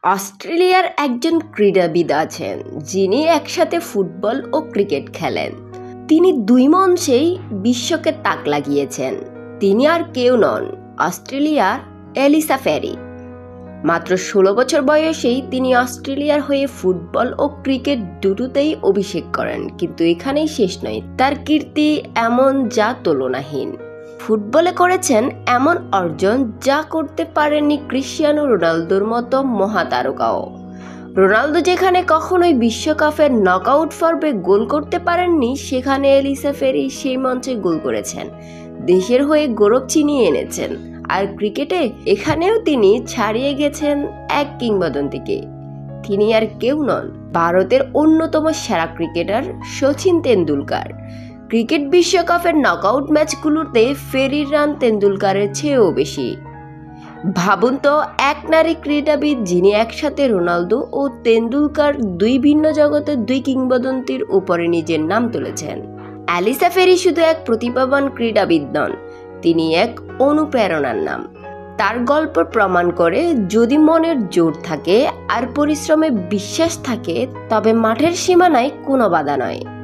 অস্ট্রেলিয়ার একজন ক্রীড়াবিদ আছেন যিনি একসাথে ফুটবল ও ক্রিকেট খেলেন। তিনি দুই মঞ্চেই বিশ্বকে তাক লাগিয়েছেন। তিনি আর কেউ নন, অস্ট্রেলিয়ার এলিসা ফেরি। মাত্র 16 বছর বয়সেই তিনি অস্ট্রেলিয়ার হয়ে ফুটবল ও ক্রিকেট দুটোতেই অভিষেক করেন। কিন্তু এখানেই শেষ নয়, তার কীর্তি এমন যা তুলনাহীন। ফুটবলে করেছেন এমন অর্জন যা করতে পারেননি ক্রিশ্চিয়ানো রোনালদোর মতো মহাতারকাও। রোনালদো যেখানে কখনোই বিশ্বকাপের নকআউট পর্বে গোল করতে পারেননি, সেখানে এলিসা ফেরি সেই মঞ্চে গোল করেছেন, দেশের হয়ে গৌরব ছিনিয়ে এনেছেন। আর ক্রিকেটে এখানেও তিনি ছাড়িয়ে গেছেন এক কিংবদন্তিকে। তিনি আর কেউ নন, ভারতের অন্যতম সেরা ক্রিকেটার শচীন তেন্ডুলকার। ক্রিকেট বিশ্বকাপের নকআউট ম্যাচগুলোতে ফেরির রান তেন্ডুলকারের চেয়েও বেশি। ভাবুন তো, এক নারী ক্রীড়াবিদ যিনি একসাথে রোনালদো ও তেন্ডুলকার দুই ভিন্ন জগতের দুই কিংবদন্তির উপরে নিজের নাম তুলেছেন। এলিসা ফেরি শুধু এক প্রতিভাবান ক্রীড়াবিদ নন, তিনি এক অনুপ্রেরণার নাম। তার গল্প প্রমাণ করে, যদি মনের জোর থাকে আর পরিশ্রমে বিশ্বাস থাকে, তবে মাঠের সীমানায় কোনো বাধা নয়।